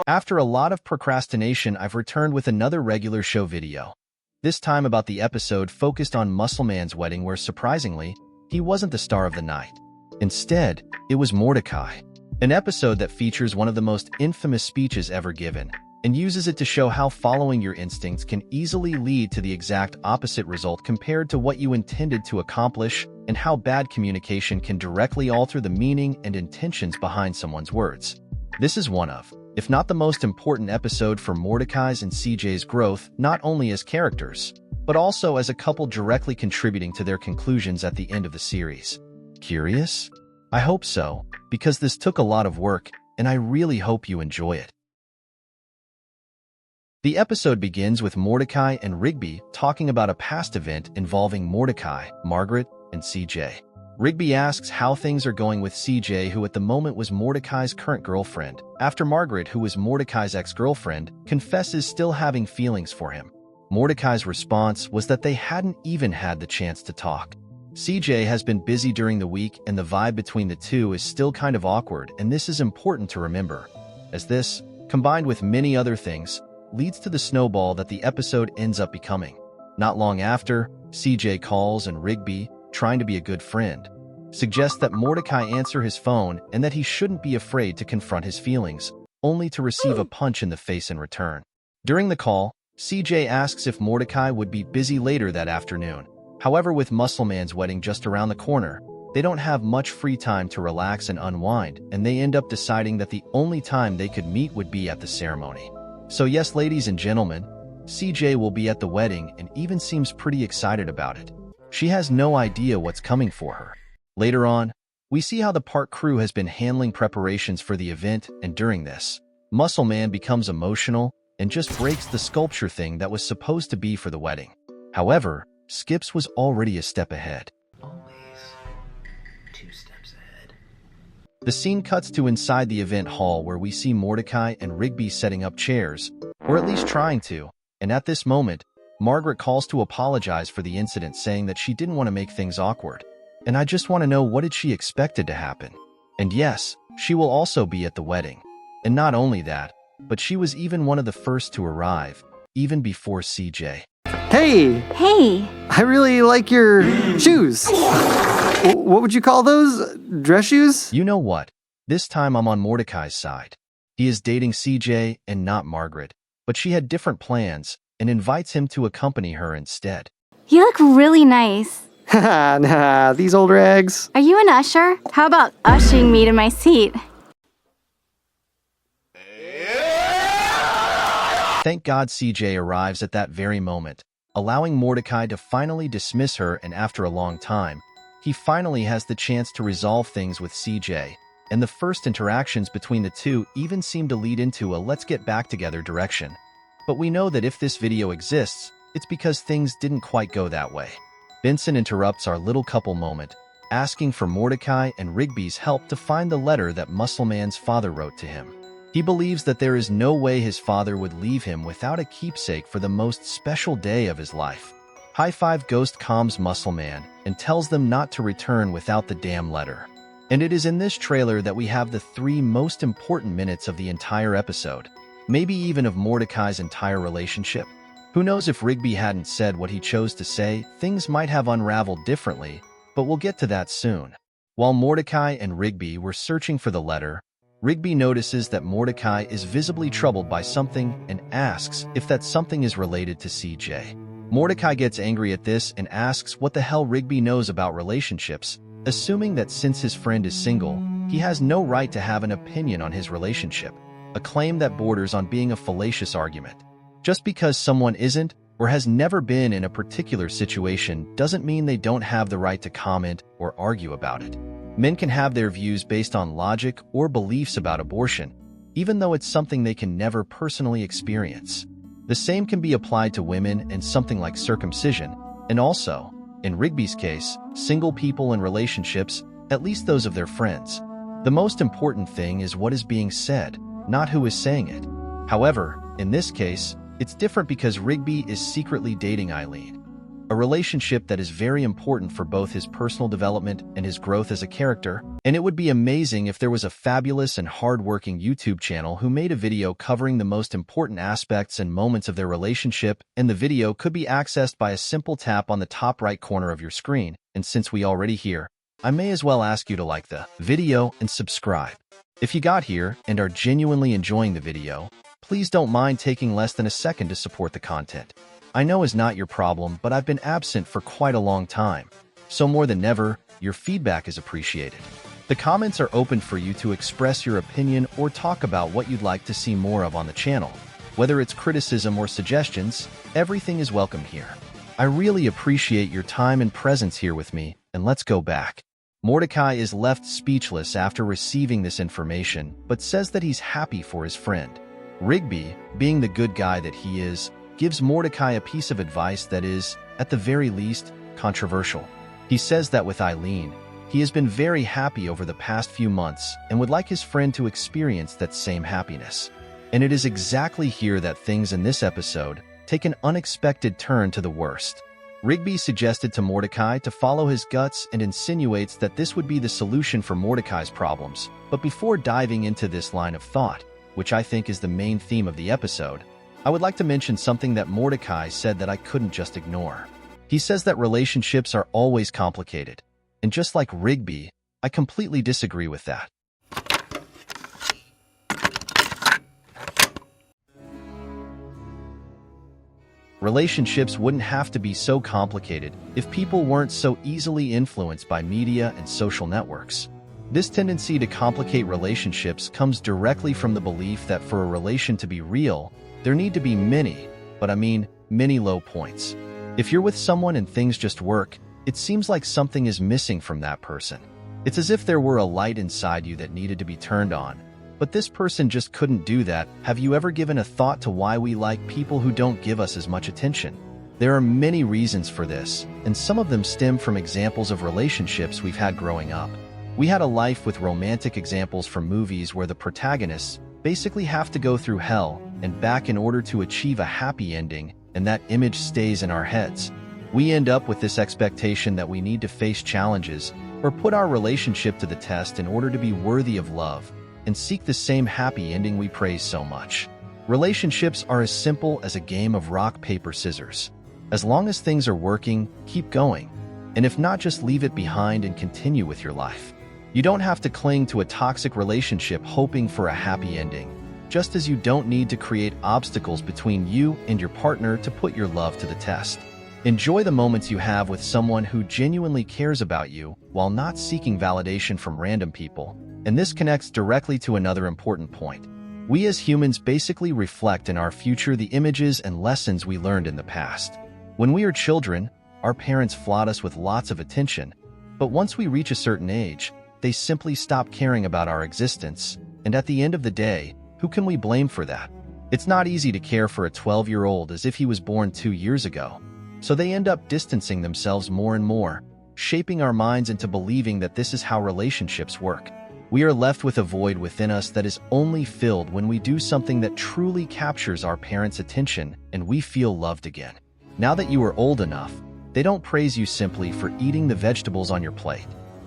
After a lot of procrastination, I've returned with another regular show video. This time about the episode focused on Muscle Man's wedding where, surprisingly, he wasn't the star of the night. Instead, it was Mordecai. An episode that features one of the most infamous speeches ever given, and uses it to show how following your instincts can easily lead to the exact opposite result compared to what you intended to accomplish, and how bad communication can directly alter the meaning and intentions behind someone's words. This is one of, if not the most important episode for Mordecai's and CJ's growth, not only as characters, but also as a couple directly contributing to their conclusions at the end of the series. Curious? I hope so, because this took a lot of work, and I really hope you enjoy it. The episode begins with Mordecai and Rigby talking about a past event involving Mordecai, Margaret, and CJ. Rigby asks how things are going with CJ, who at the moment was Mordecai's current girlfriend, after Margaret, who was Mordecai's ex-girlfriend, confesses still having feelings for him. Mordecai's response was that they hadn't even had the chance to talk. CJ has been busy during the week, and the vibe between the two is still kind of awkward, and this is important to remember, as this, combined with many other things, leads to the snowball that the episode ends up becoming. Not long after, CJ calls and Rigby, trying to be a good friend, suggests that Mordecai answer his phone and that he shouldn't be afraid to confront his feelings, only to receive a punch in the face in return. During the call, CJ asks if Mordecai would be busy later that afternoon. However, with Muscle Man's wedding just around the corner, they don't have much free time to relax and unwind, and they end up deciding that the only time they could meet would be at the ceremony. So yes, ladies and gentlemen, CJ will be at the wedding and even seems pretty excited about it. She has no idea what's coming for her. Later on, we see how the park crew has been handling preparations for the event, and during this, Muscle Man becomes emotional and just breaks the sculpture thing that was supposed to be for the wedding. However, Skips was already a step ahead. Always 2 steps ahead. The scene cuts to inside the event hall where we see Mordecai and Rigby setting up chairs, or at least trying to, and at this moment, Margaret calls to apologize for the incident, saying that she didn't want to make things awkward. And I just want to know, what did she expected to happen? And yes, she will also be at the wedding. And not only that, but she was even one of the first to arrive, even before CJ. Hey! Hey! I really like your shoes. What would you call those? Dress shoes? You know what? This time I'm on Mordecai's side. He is dating CJ and not Margaret, but she had different plans and invites him to accompany her instead. You look really nice. Haha, nah, these old rags. Are you an usher? How about ushering me to my seat? Thank God CJ arrives at that very moment, allowing Mordecai to finally dismiss her, and after a long time, he finally has the chance to resolve things with CJ, and the first interactions between the two even seem to lead into a let's get back together direction. But we know that if this video exists, it's because things didn't quite go that way. Vincent interrupts our little couple moment, asking for Mordecai and Rigby's help to find the letter that Muscle Man's father wrote to him. He believes that there is no way his father would leave him without a keepsake for the most special day of his life. High Five Ghost calms Muscle Man and tells them not to return without the damn letter. And it is in this trailer that we have the 3 most important minutes of the entire episode, maybe even of Mordecai's entire relationship. Who knows, if Rigby hadn't said what he chose to say, things might have unraveled differently, but we'll get to that soon. While Mordecai and Rigby were searching for the letter, Rigby notices that Mordecai is visibly troubled by something and asks if that something is related to CJ. Mordecai gets angry at this and asks what the hell Rigby knows about relationships, assuming that since his friend is single, he has no right to have an opinion on his relationship, a claim that borders on being a fallacious argument. Just because someone isn't or has never been in a particular situation doesn't mean they don't have the right to comment or argue about it. Men can have their views based on logic or beliefs about abortion, even though it's something they can never personally experience. The same can be applied to women and something like circumcision, and also, in Rigby's case, single people in relationships, at least those of their friends. The most important thing is what is being said, not who is saying it. However, in this case, it's different because Rigby is secretly dating Eileen. a relationship that is very important for both his personal development and his growth as a character. And it would be amazing if there was a fabulous and hard-working YouTube channel who made a video covering the most important aspects and moments of their relationship, and the video could be accessed by a simple tap on the top right corner of your screen. And since we already here, I may as well ask you to like the video and subscribe. If you got here and are genuinely enjoying the video, please don't mind taking less than a second to support the content. I know it's not your problem, but I've been absent for quite a long time. So more than ever, your feedback is appreciated. The comments are open for you to express your opinion or talk about what you'd like to see more of on the channel. Whether it's criticism or suggestions, everything is welcome here. I really appreciate your time and presence here with me, and let's go back. Mordecai is left speechless after receiving this information, but says that he's happy for his friend. Rigby, being the good guy that he is, gives Mordecai a piece of advice that is, at the very least, controversial. He says that with Eileen, he has been very happy over the past few months and would like his friend to experience that same happiness. And it is exactly here that things in this episode take an unexpected turn to the worst. Rigby suggested to Mordecai to follow his guts and insinuates that this would be the solution for Mordecai's problems. But before diving into this line of thought, which I think is the main theme of the episode, I would like to mention something that Mordecai said that I couldn't just ignore. He says that relationships are always complicated. And just like Rigby, I completely disagree with that. Relationships wouldn't have to be so complicated if people weren't so easily influenced by media and social networks. This tendency to complicate relationships comes directly from the belief that for a relation to be real, there need to be many low points. If you're with someone and things just work, it seems like something is missing from that person. It's as if there were a light inside you that needed to be turned on. But this person just couldn't do that. Have you ever given a thought to why we like people who don't give us as much attention? There are many reasons for this, and some of them stem from examples of relationships we've had growing up. We had a life with romantic examples from movies where the protagonists basically have to go through hell and back in order to achieve a happy ending, and that image stays in our heads. We end up with this expectation that we need to face challenges or put our relationship to the test in order to be worthy of love and seek the same happy ending we praise so much. Relationships are as simple as a game of rock, paper, scissors. As long as things are working, keep going. And if not, just leave it behind and continue with your life. You don't have to cling to a toxic relationship hoping for a happy ending, just as you don't need to create obstacles between you and your partner to put your love to the test. Enjoy the moments you have with someone who genuinely cares about you while not seeking validation from random people. And this connects directly to another important point. We as humans basically reflect in our future the images and lessons we learned in the past. When we are children, our parents flood us with lots of attention, but once we reach a certain age, they simply stop caring about our existence. And at the end of the day, who can we blame for that? It's not easy to care for a 12-year-old as if he was born 2 years ago. So they end up distancing themselves more and more, shaping our minds into believing that this is how relationships work. We are left with a void within us that is only filled when we do something that truly captures our parents' attention and we feel loved again. Now that you are old enough, they don't praise you simply for eating the vegetables on your plate.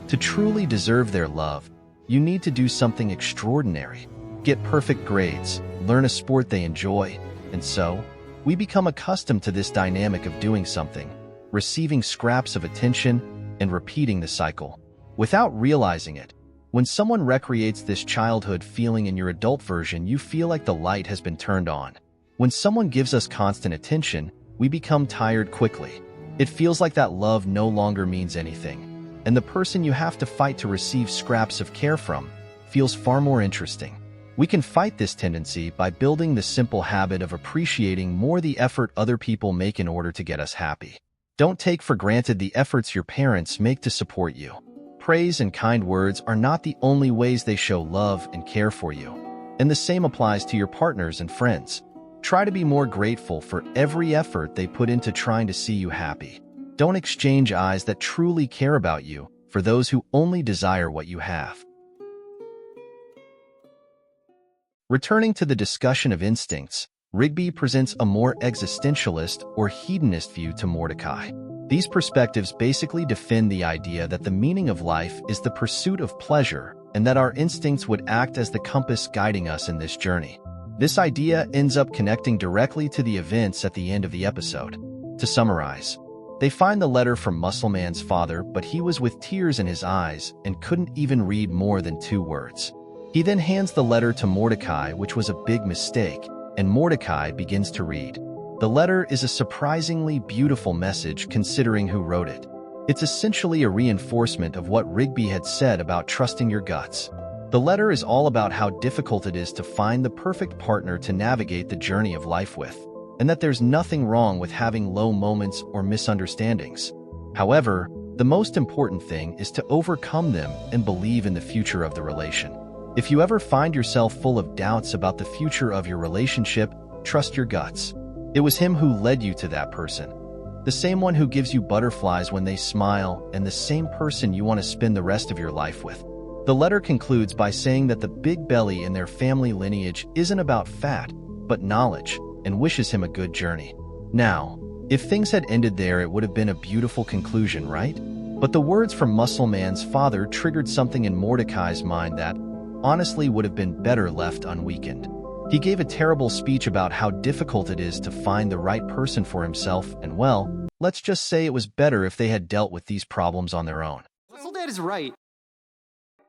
To truly deserve their love, you need to do something extraordinary. Get perfect grades, learn a sport they enjoy, and so, we become accustomed to this dynamic of doing something, receiving scraps of attention, and repeating the cycle. Without realizing it, when someone recreates this childhood feeling in your adult version, you feel like the light has been turned on. When someone gives us constant attention, we become tired quickly. It feels like that love no longer means anything, and the person you have to fight to receive scraps of care from feels far more interesting. We can fight this tendency by building the simple habit of appreciating more the effort other people make in order to get us happy. Don't take for granted the efforts your parents make to support you. Praise and kind words are not the only ways they show love and care for you. And the same applies to your partners and friends. Try to be more grateful for every effort they put into trying to see you happy. Don't exchange eyes that truly care about you for those who only desire what you have. Returning to the discussion of instincts, Rigby presents a more existentialist or hedonist view to Mordecai. These perspectives basically defend the idea that the meaning of life is the pursuit of pleasure and that our instincts would act as the compass guiding us in this journey. This idea ends up connecting directly to the events at the end of the episode. To summarize, they find the letter from Muscle Man's father, but he was with tears in his eyes and couldn't even read more than 2 words. He then hands the letter to Mordecai, which was a big mistake, and Mordecai begins to read. The letter is a surprisingly beautiful message considering who wrote it. It's essentially a reinforcement of what Rigby had said about trusting your guts. The letter is all about how difficult it is to find the perfect partner to navigate the journey of life with, and that there's nothing wrong with having low moments or misunderstandings. However, the most important thing is to overcome them and believe in the future of the relation. If you ever find yourself full of doubts about the future of your relationship, trust your guts. It was him who led you to that person. The same one who gives you butterflies when they smile, and the same person you want to spend the rest of your life with. The letter concludes by saying that the big belly in their family lineage isn't about fat, but knowledge, and wishes him a good journey. Now, if things had ended there, it would have been a beautiful conclusion, right? But the words from Muscle Man's father triggered something in Mordecai's mind that, honestly, would have been better left unweakened. He gave a terrible speech about how difficult it is to find the right person for himself, and well, let's just say it was better if they had dealt with these problems on their own. Muscle Dad is right.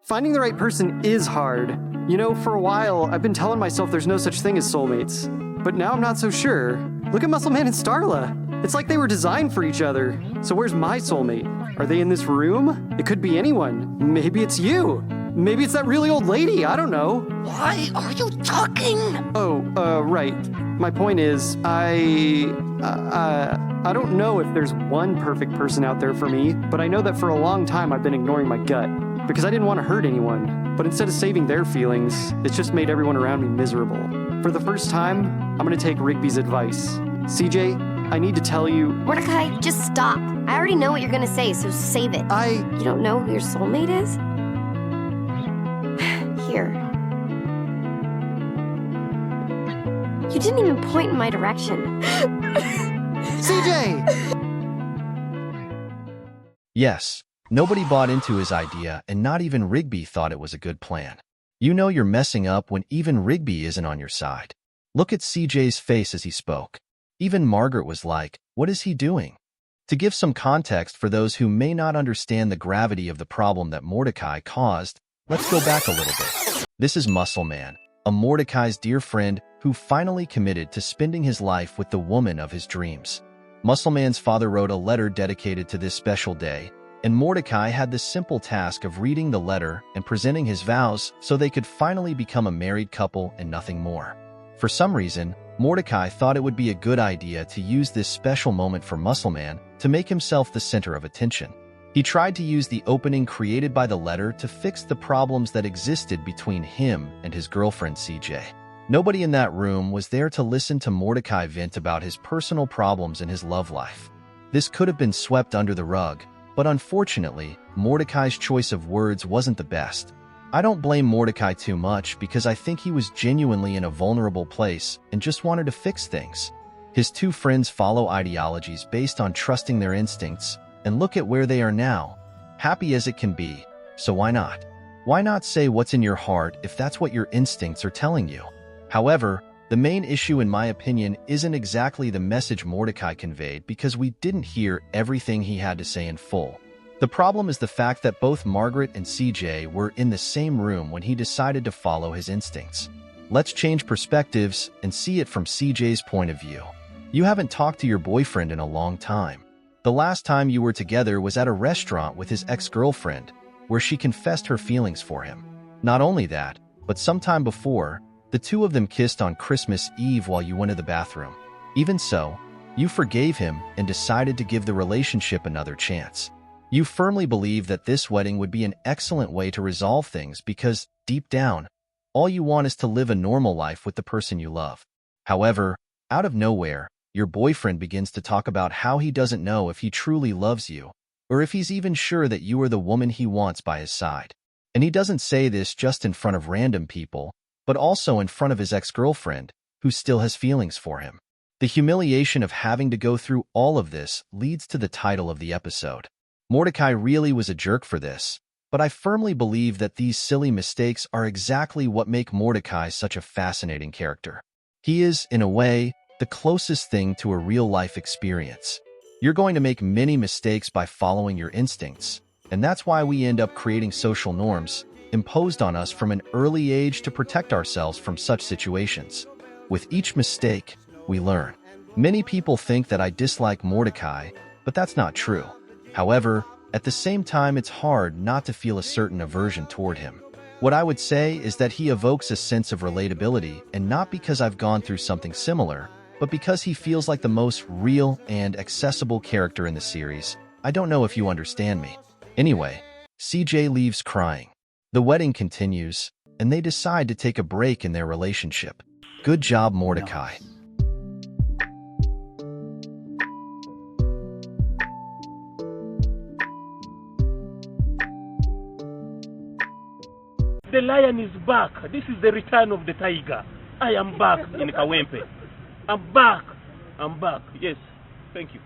Finding the right person is hard. You know, for a while, I've been telling myself there's no such thing as soulmates. But now I'm not so sure. Look at Muscle Man and Starla. It's like they were designed for each other. So where's my soulmate? Are they in this room? It could be anyone. Maybe it's you. Maybe it's that really old lady. I don't know. Why are you talking? Oh, right. My point is, I don't know if there's one perfect person out there for me, but I know that for a long time I've been ignoring my gut. Because I didn't want to hurt anyone, but instead of saving their feelings, it's just made everyone around me miserable. For the first time, I'm gonna take Rigby's advice. CJ, I need to tell you... Mordecai, just stop. I already know what you're gonna say, so save it. You don't know who your soulmate is? Here. You didn't even point in my direction. CJ! Yes, nobody bought into his idea, and not even Rigby thought it was a good plan. You know you're messing up when even Rigby isn't on your side. Look at CJ's face as he spoke. Even Margaret was like, what is he doing? To give some context for those who may not understand the gravity of the problem that Mordecai caused, let's go back a little bit. This is Muscle Man, a Mordecai's dear friend who finally committed to spending his life with the woman of his dreams. Muscle Man's father wrote a letter dedicated to this special day, and Mordecai had the simple task of reading the letter and presenting his vows so they could finally become a married couple and nothing more. For some reason, Mordecai thought it would be a good idea to use this special moment for Muscle Man to make himself the center of attention. He tried to use the opening created by the letter to fix the problems that existed between him and his girlfriend CJ. Nobody in that room was there to listen to Mordecai vent about his personal problems in his love life. This could have been swept under the rug, but unfortunately, Mordecai's choice of words wasn't the best. I don't blame Mordecai too much because I think he was genuinely in a vulnerable place and just wanted to fix things. His two friends follow ideologies based on trusting their instincts, and look at where they are now, happy as it can be, so why not? Why not say what's in your heart if that's what your instincts are telling you? However, the main issue in my opinion isn't exactly the message Mordecai conveyed because we didn't hear everything he had to say in full. The problem is the fact that both Margaret and CJ were in the same room when he decided to follow his instincts. Let's change perspectives and see it from CJ's point of view. You haven't talked to your boyfriend in a long time. The last time you were together was at a restaurant with his ex-girlfriend, where she confessed her feelings for him. Not only that, but sometime before, the two of them kissed on Christmas Eve while you went to the bathroom. Even so, you forgave him and decided to give the relationship another chance. You firmly believe that this wedding would be an excellent way to resolve things because, deep down, all you want is to live a normal life with the person you love. However, out of nowhere, your boyfriend begins to talk about how he doesn't know if he truly loves you, or if he's even sure that you are the woman he wants by his side. And he doesn't say this just in front of random people, but also in front of his ex-girlfriend, who still has feelings for him. The humiliation of having to go through all of this leads to the title of the episode. Mordecai really was a jerk for this, but I firmly believe that these silly mistakes are exactly what make Mordecai such a fascinating character. He is, in a way, the closest thing to a real-life experience. You're going to make many mistakes by following your instincts, and that's why we end up creating social norms imposed on us from an early age to protect ourselves from such situations. With each mistake, we learn. Many people think that I dislike Mordecai, but that's not true. However, at the same time, it's hard not to feel a certain aversion toward him. What I would say is that he evokes a sense of relatability, and not because I've gone through something similar, but because he feels like the most real and accessible character in the series. I don't know if you understand me. Anyway, CJ leaves crying. The wedding continues, and they decide to take a break in their relationship. Good job, Mordecai. The lion is back. This is the return of the tiger. I am back in Kawempe. I'm back. Yes. Thank you.